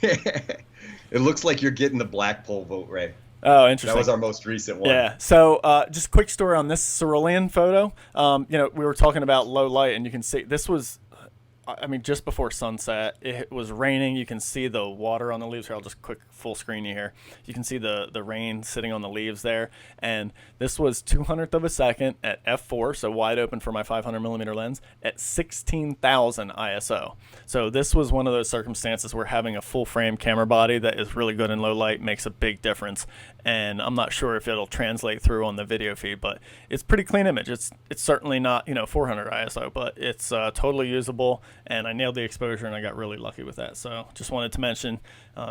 It looks like you're getting the Blackpool vote, Ray. Oh, interesting. That was our most recent one. Yeah. So just a quick story on this cerulean photo. We were talking about low light, and you can see this was, just before sunset. It was raining. You can see the water on the leaves here. I'll just quick full screen you here. You can see the rain sitting on the leaves there. And this was 200th of a second at f4, so wide open for my 500 millimeter lens at 16,000 ISO. So this was one of those circumstances where having a full frame camera body that is really good in low light makes a big difference. And I'm not sure if it'll translate through on the video feed, but it's pretty clean image. It's certainly not 400 ISO, but it's totally usable. And I nailed the exposure, and I got really lucky with that. So just wanted to mention,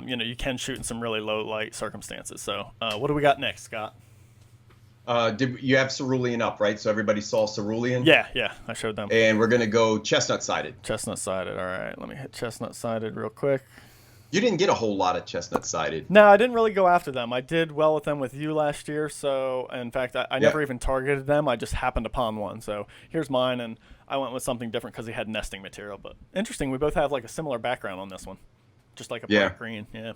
you can shoot in some really low light circumstances. So what do we got next, Scott? You have cerulean up, right? So everybody saw cerulean? Yeah, I showed them. And we're going to go chestnut-sided. Chestnut-sided, all right. Let me hit chestnut-sided real quick. You didn't get a whole lot of chestnut-sided. No, I didn't really go after them. I did well with them with you last year. So, in fact, I never even targeted them. I just happened upon one. So here's mine, and I went with something different because he had nesting material. But interesting, we both have like a similar background on this one. Just like a bright green, yeah.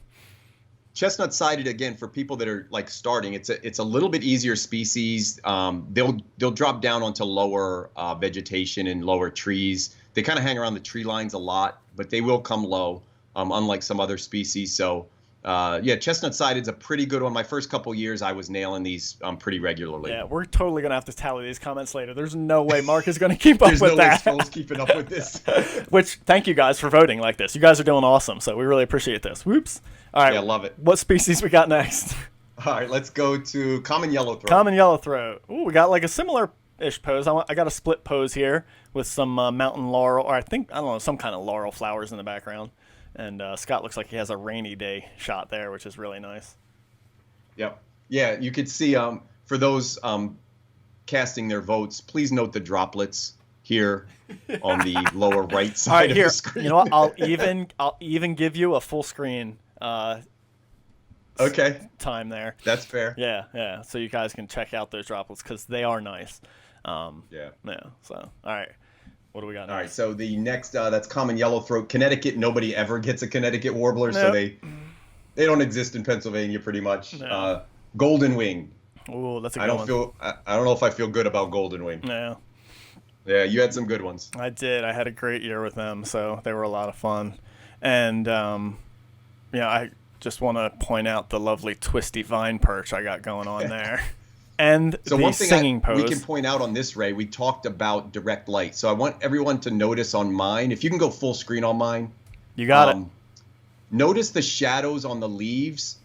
Chestnut-sided, again, for people that are like starting, it's a little bit easier species. They'll drop down onto lower vegetation and lower trees. They kind of hang around the tree lines a lot, but they will come low, unlike some other species. So chestnut-sided's a pretty good one. My first couple years, I was nailing these pretty regularly. Yeah, we're totally going to have to tally these comments later. There's no way Mark is going to keep up with that. There's no way Phil's keeping up with this. Which, thank you guys for voting like this. You guys are doing awesome, so we really appreciate this. Whoops. All right. Yeah, love it. What species we got next? All right, let's go to common yellowthroat. Common yellowthroat. Ooh, we got like a similar-ish pose. I got a split pose here with some mountain laurel, or some kind of laurel flowers in the background. And Scott looks like he has a rainy day shot there, which is really nice. Yep. Yeah, you could see for those casting their votes, please note the droplets here on the lower right side of the screen. You know what? I'll even give you a full screen time there. That's fair. Yeah. So you guys can check out those droplets because they are nice. Yeah. So all right. What do we got next? All right, so the next, that's common yellowthroat. Connecticut, nobody ever gets a Connecticut warbler, so they don't exist in Pennsylvania pretty much. No. Golden wing. Ooh, that's a good one. I don't know if I feel good about golden wing. Yeah. Yeah, you had some good ones. I did. I had a great year with them, so they were a lot of fun. And, I just want to point out the lovely twisty vine perch I got going on there. And so the one thing singing pose. We can point out on this, Ray, we talked about direct light. So I want everyone to notice on mine, if you can go full screen on mine. You got it. Notice the shadows on the leaves.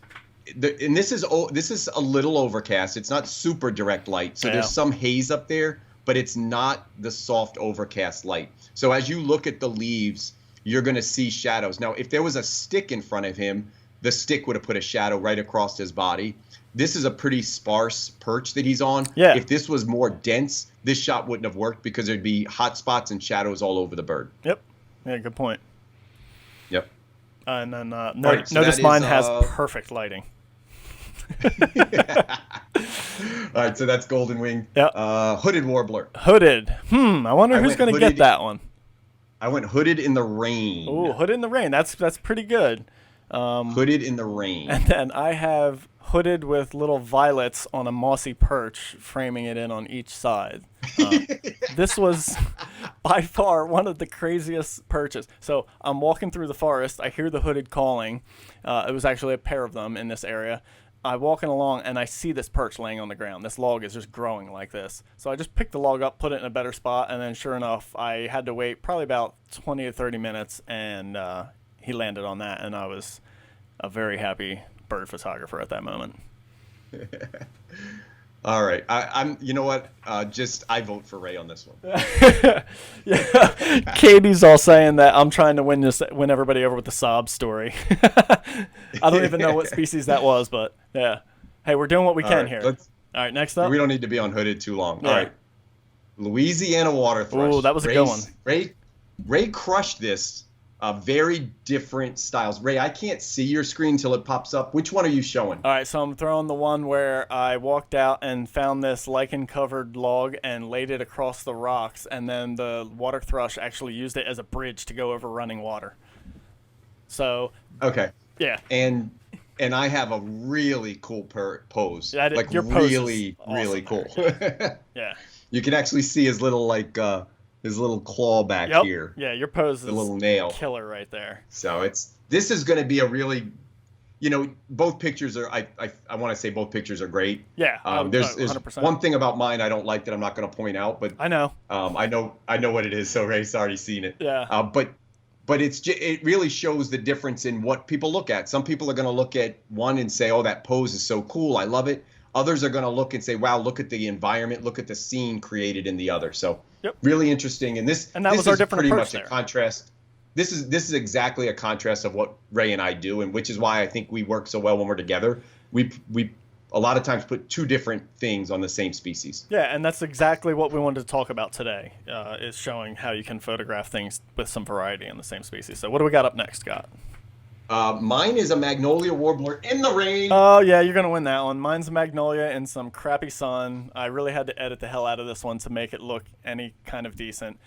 And this is a little overcast. It's not super direct light. So there's some haze up there, but it's not the soft overcast light. So as you look at the leaves, you're going to see shadows. Now, if there was a stick in front of him, the stick would have put a shadow right across his body. This is a pretty sparse perch that he's on. Yeah. If this was more dense, this shot wouldn't have worked because there'd be hot spots and shadows all over the bird. Yep. Yeah, good point. Yep. And then notice mine has perfect lighting. All right, so that's golden wing. Yep. Hooded warbler. Hooded. I wonder who's going to get that one. I went hooded in the rain. Ooh, hooded in the rain. That's pretty good. Hooded in the rain. And then I have hooded with little violets on a mossy perch, framing it in on each side. This was by far one of the craziest perches. So I'm walking through the forest. I hear the hooded calling. It was actually a pair of them in this area. I'm walking along, and I see this perch laying on the ground. This log is just growing like this. So I just picked the log up, put it in a better spot, and then sure enough, I had to wait probably about 20 to 30 minutes, and he landed on that, and I was a very happy bird photographer at that moment. All right. I'm. You know what? I vote for Ray on this one. Yeah. Katie's all saying that I'm trying to win everybody over with the sob story. I don't even know what species that was, but yeah. Hey, we're doing what we can here. All right, next up. We don't need to be on hooded too long. Yeah. All right. Louisiana water thrush. Ooh, that was a good one. Ray crushed this. Very different styles. Ray, I can't see your screen till it pops up. Which one are you showing? All right, so I'm throwing the one where I walked out and found this lichen-covered log and laid it across the rocks, and then the water thrush actually used it as a bridge to go over running water. So. Okay. Yeah. And I have a really cool pose. Yeah, like your pose really, is awesome really cool. Yeah. You can actually see his little his little claw back here. Yeah, your pose is the little nail killer right there. So this is going to be a really, both pictures are. I want to say both pictures are great. Yeah. There's 100%. one thing about mine I don't like that I'm not going to point out, but I know. I know what it is. So Ray's already seen it. Yeah. But it really shows the difference in what people look at. Some people are going to look at one and say, "Oh, that pose is so cool. I love it." Others are going to look and say, "Wow, look at the environment, look at the scene created in the other." So really interesting. And this was our different pretty approach much there. a contrast. This is exactly a contrast of what Ray and I do, and which is why I think we work so well when we're together. We a lot of times put two different things on the same species. Yeah, and that's exactly what we wanted to talk about today, is showing how you can photograph things with some variety in the same species. So what do we got up next, Scott? Mine is a Magnolia Warbler in the rain. Oh, yeah, you're going to win that one. Mine's a Magnolia in some crappy sun. I really had to edit the hell out of this one to make it look any kind of decent.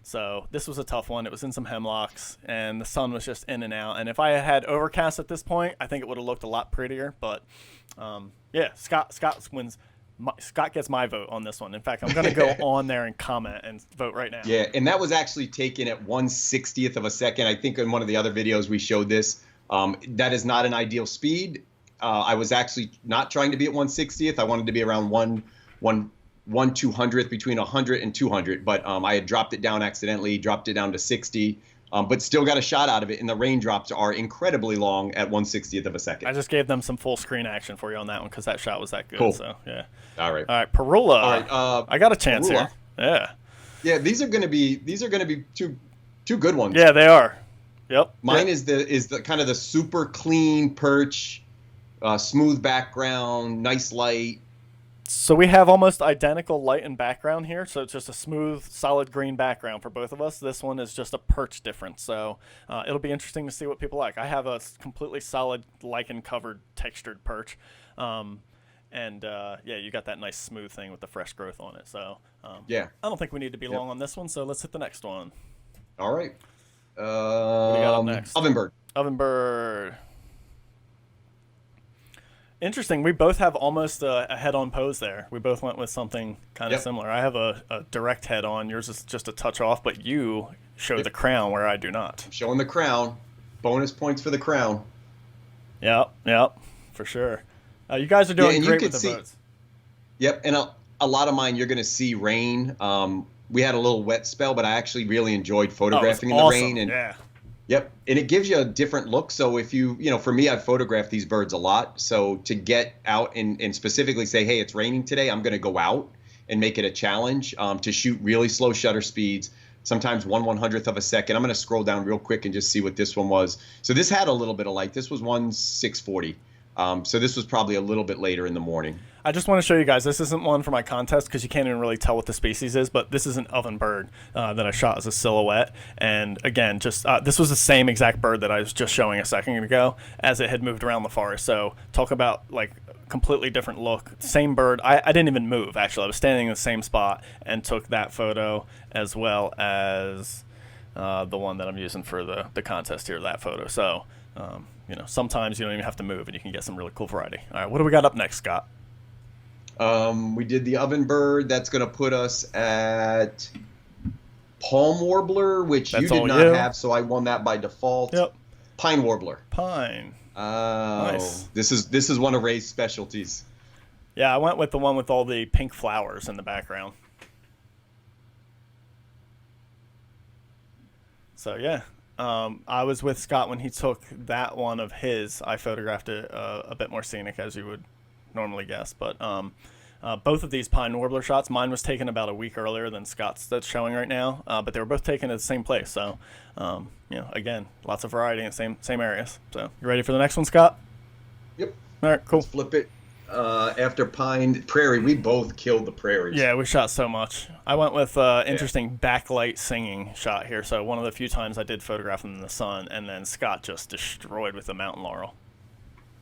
So this was a tough one. It was in some hemlocks, and the sun was just in and out. And if I had overcast at this point, I think it would have looked a lot prettier. But, yeah, Scott wins. Scott gets my vote on this one. In fact, I'm going to go on there and comment and vote right now. Yeah, and that was actually taken at 1/60th of a second. I think in one of the other videos we showed this. That is not an ideal speed. I was actually not trying to be at 1/60th. I wanted to be around 1/200th, between 100 and 200. But I had dropped it down accidentally, dropped it down to 60. But still got a shot out of it, and the raindrops are incredibly long at 1/60th of a second. I just gave them some full screen action for you on that one because that shot was that good. Cool. So yeah. All right. All right, Perula. All right. I got a chance Perula. here. Yeah. Yeah, these are going to be two good ones. Yeah, they are. Yep. Mine is the kind of the super clean perch, smooth background, nice light. So we have almost identical light and background here. So it's just a smooth, solid green background for both of us. This one is just a perch difference. So it'll be interesting to see what people like. I have a completely solid lichen-covered textured perch. Yeah, you got that nice smooth thing with the fresh growth on it. So Yeah. I don't think we need to be long on this one. So let's hit the next one. All right. What do you got up next? Ovenbird. Ovenbird. Interesting. We both have almost a head-on pose there. We both went with something kind of similar. I have a direct head-on. Yours is just a touch off, but you show the crown where I do not. I'm showing the crown. Bonus points for the crown. Yep, for sure. You guys are doing great with the votes. Yep, and a lot of mine you're going to see rain. We had a little wet spell, but I actually really enjoyed photographing in the rain. And yeah. Yep, and it gives you a different look. So if for me, I've photographed these birds a lot. So to get out and specifically say, hey, it's raining today, I'm going to go out and make it a challenge to shoot really slow shutter speeds, sometimes 1/100th of a second. I'm going to scroll down real quick and just see what this one was. So this had a little bit of light. This was 1/640. So this was probably a little bit later in the morning. I just want to show you guys, this isn't one for my contest because you can't even really tell what the species is, but this is an ovenbird that I shot as a silhouette. And again, just this was the same exact bird that I was just showing a second ago as it had moved around the forest. So talk about like completely different look. Same bird. I didn't even move, actually. I was standing in the same spot and took that photo as well as the one that I'm using for the contest here, that photo. So, sometimes you don't even have to move and you can get some really cool variety. All right, what do we got up next, Scott? We did the ovenbird. That's going to put us at palm warbler, which you did not have, so I won that by default. Yep. Pine warbler. Pine. Nice. This is one of Ray's specialties. Yeah, I went with the one with all the pink flowers in the background. So yeah, I was with Scott when he took that one of his. I photographed it a bit more scenic, as you would normally guess. But both of these pine warbler shots, mine was taken about a week earlier than Scott's that's showing right now. But they were both taken at the same place. So, again, lots of variety in the same areas. So you ready for the next one, Scott? Yep. All right, cool. Let's flip it. After Pine Prairie, we both killed the prairies. Yeah, we shot so much. I went with interesting backlight singing shot here. So one of the few times I did photograph them in the sun, and then Scott just destroyed with the mountain laurel.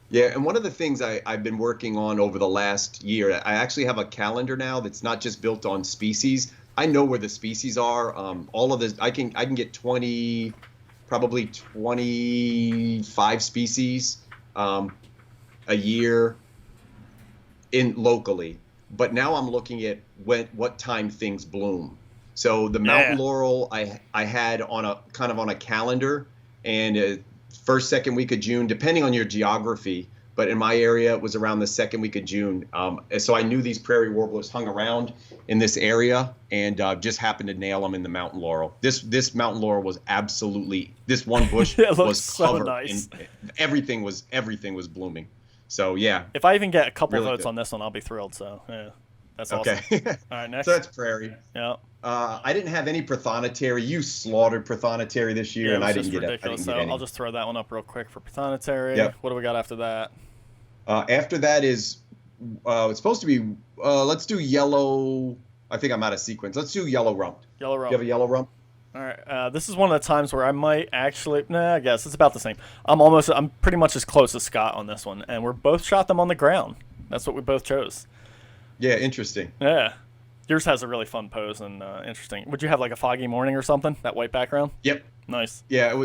Yeah, and one of the things I've been working on over the last year, I actually have a calendar now that's not just built on species. I know where the species are. All of this, I can get 20, probably 25 species a year in locally. But now I'm looking at what time things bloom. So the mountain laurel I had on a kind of on a calendar, and first, second week of June, depending on your geography. But in my area, it was around the second week of June. So I knew these prairie warblers hung around in this area, and just happened to nail them in the mountain laurel. This mountain laurel was absolutely, this one bush was covered. So nice. Everything was blooming. So yeah. If I even get a couple really votes good on this one, I'll be thrilled. So yeah, that's awesome. Okay. All right, next. So that's prairie. Yeah. I didn't have any prothonotary. You slaughtered prothonotary this year, and I didn't get it. So any. I'll just throw that one up real quick for prothonotary. Yep. What do we got after that? After that is, it's supposed to be, let's do yellow. I think I'm out of sequence. Let's do yellow rump. Yellow rump. You have a yellow rump? All right. This is one of the times where I might actually, I guess it's about the same. I'm pretty much as close as Scott on this one, and we're both shot them on the ground. That's what we both chose. Yeah, interesting. Yeah. Yours has a really fun pose and interesting. Would you have like a foggy morning or something? That white background? Yep. Nice. Yeah, it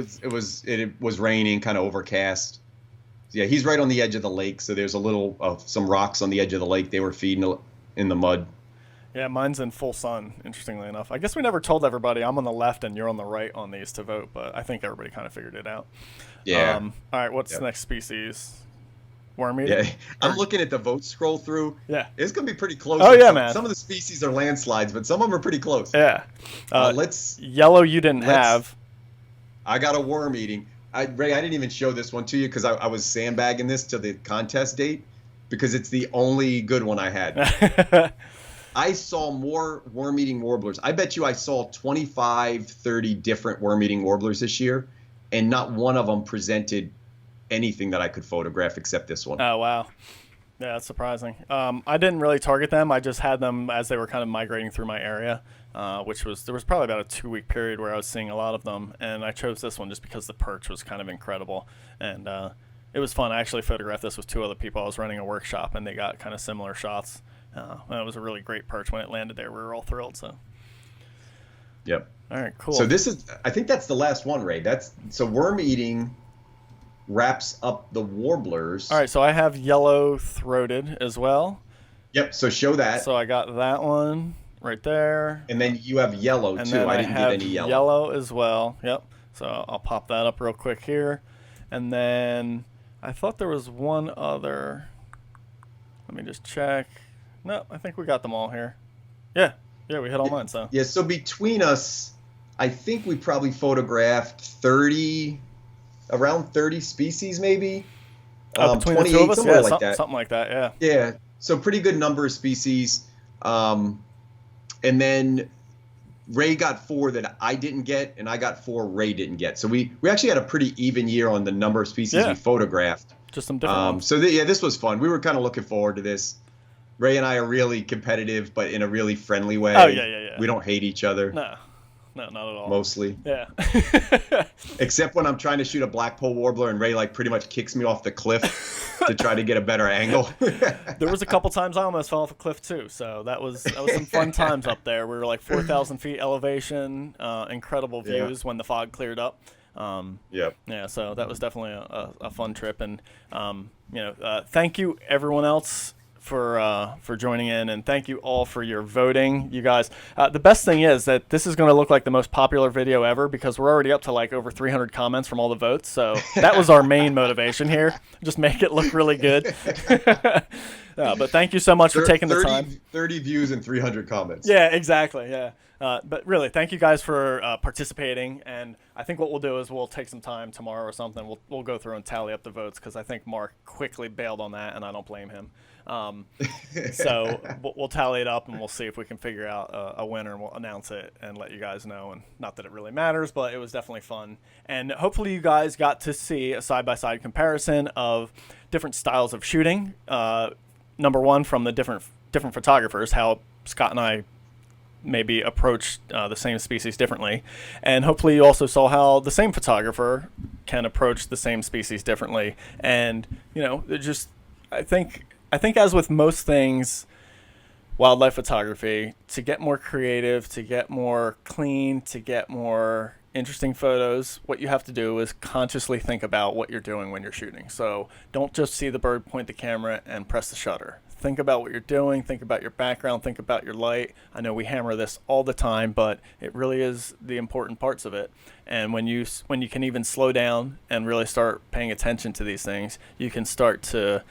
was raining, kind of overcast. Yeah, he's right on the edge of the lake, so there's a little some rocks on the edge of the lake. They were feeding in the mud. Yeah, mine's in full sun, interestingly enough. I guess we never told everybody I'm on the left and you're on the right on these to vote, but I think everybody kind of figured it out. Yeah. All right, what's the next species? Worm eater? Yeah, I'm looking at the vote scroll through. Yeah. It's going to be pretty close. Oh, yeah, man. Some of the species are landslides, but some of them are pretty close. Yeah. Yellow you didn't have. I got a worm eating. Ray, I didn't even show this one to you because I was sandbagging this to the contest date because it's the only good one I had. I saw more worm-eating warblers. I bet you I saw 25, 30 different worm-eating warblers this year, and not one of them presented anything that I could photograph except this one. Oh, wow. Yeah, that's surprising. I didn't really target them. I just had them as they were kind of migrating through my area, there was probably about a 2-week period where I was seeing a lot of them, and I chose this one just because the perch was kind of incredible, and it was fun. I actually photographed this with 2 other people. I was running a workshop, and they got kind of similar shots. And it was a really great perch when it landed there. We were all thrilled. So. Yep. All right. Cool. So I think that's the last one, Ray. So worm eating wraps up the warblers. All right. So I have yellow throated as well. Yep. So show that. So I got that one right there. And then you have yellow and too. Then I didn't get any yellow. Yellow as well. Yep. So I'll pop that up real quick here, and then I thought there was one other. Let me just check. No, I think we got them all here. Yeah, we hit all mine. So yeah, so between us, I think we probably photographed around 30 species, maybe. Between the 2 of us, yeah, something like that. Yeah. Yeah, so pretty good number of species, and then Ray got 4 that I didn't get, and I got 4 Ray didn't get. So we actually had a pretty even year on the number of species we photographed. Just some different ones. So this was fun. We were kind of looking forward to this. Ray and I are really competitive, but in a really friendly way. Oh, yeah. We don't hate each other. No, not at all. Mostly. Yeah. Except when I'm trying to shoot a blackpoll warbler and Ray pretty much kicks me off the cliff to try to get a better angle. There was a couple times I almost fell off a cliff too, so that was some fun times up there. We were like 4,000 feet elevation, incredible views when the fog cleared up. Yep. Yeah, so that was definitely a fun trip, and thank you everyone else for joining in, and thank you all for your voting, you guys. The best thing is that this is going to look like the most popular video ever because we're already up to like over 300 comments from all the votes, so that was our main motivation here. Just make it look really good. But thank you so much for taking the time. 30 views and 300 comments. Yeah, exactly. Yeah. But really, thank you guys for participating. And I think what we'll do is we'll take some time tomorrow or something. We'll go through and tally up the votes because I think Mark quickly bailed on that, and I don't blame him. So we'll tally it up, and we'll see if we can figure out a winner, and we'll announce it and let you guys know. And not that it really matters, but it was definitely fun. And hopefully you guys got to see a side-by-side comparison of different styles of shooting. number one, from the different photographers, how Scott and I maybe approach the same species differently, and hopefully you also saw how the same photographer can approach the same species differently. And just I think as with most things, wildlife photography, to get more creative, to get more clean, to get more interesting photos, what you have to do is consciously think about what you're doing when you're shooting. So don't just see the bird, point the camera, and press the shutter. Think about what you're doing, think about your background, think about your light. I know we hammer this all the time, but it really is the important parts of it. And when you can even slow down and really start paying attention to these things, you can start to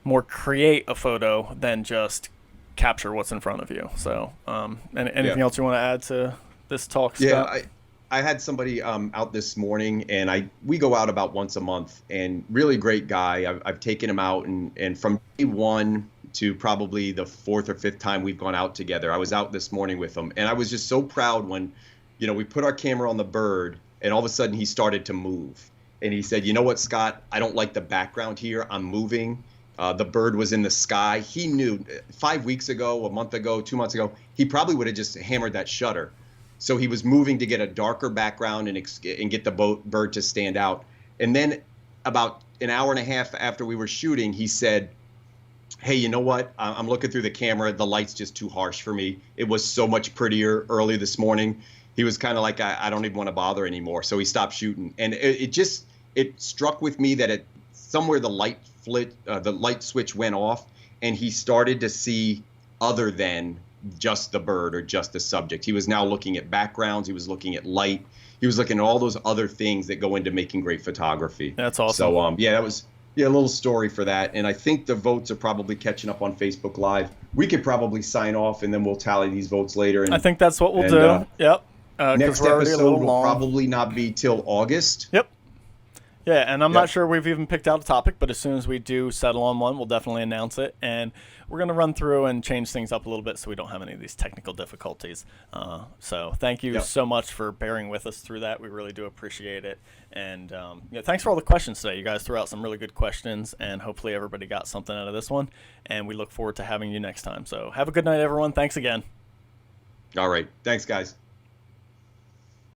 more create a photo than just capture what's in front of you. So anything else you want to add to this talk, Scott? Yeah, I had somebody out this morning, and we go out about once a month, and really great guy. I've taken him out, and from day one to probably the fourth or fifth time we've gone out together, I was out this morning with him, and I was just so proud when, we put our camera on the bird, and all of a sudden he started to move. And he said, "You know what, Scott, I don't like the background here. I'm moving." The bird was in the sky. He knew 5 weeks ago, a month ago, 2 months ago, he probably would have just hammered that shutter. So he was moving to get a darker background and get the bird to stand out. And then about an hour and a half after we were shooting, he said, "Hey, you know what? I'm looking through the camera. The light's just too harsh for me. It was so much prettier early this morning." He was kind of like, I don't even want to bother anymore. So he stopped shooting. And it struck with me that somewhere the light switch went off, and he started to see other than just the bird or just the subject. He was now looking at backgrounds. He was looking at light. He was looking at all those other things that go into making great photography. That's awesome. So that was a little story for that. And I think the votes are probably catching up on Facebook Live. We could probably sign off, and then we'll tally these votes later. And I think that's what we'll do. Yep. Next we're already episode will probably not be till August. Yep. Yeah, and I'm not sure we've even picked out a topic, but as soon as we do settle on one, we'll definitely announce it. And we're going to run through and change things up a little bit so we don't have any of these technical difficulties. So thank you so much for bearing with us through that. We really do appreciate it. And thanks for all the questions today. You guys threw out some really good questions, and hopefully everybody got something out of this one. And we look forward to having you next time. So have a good night, everyone. Thanks again. All right. Thanks, guys.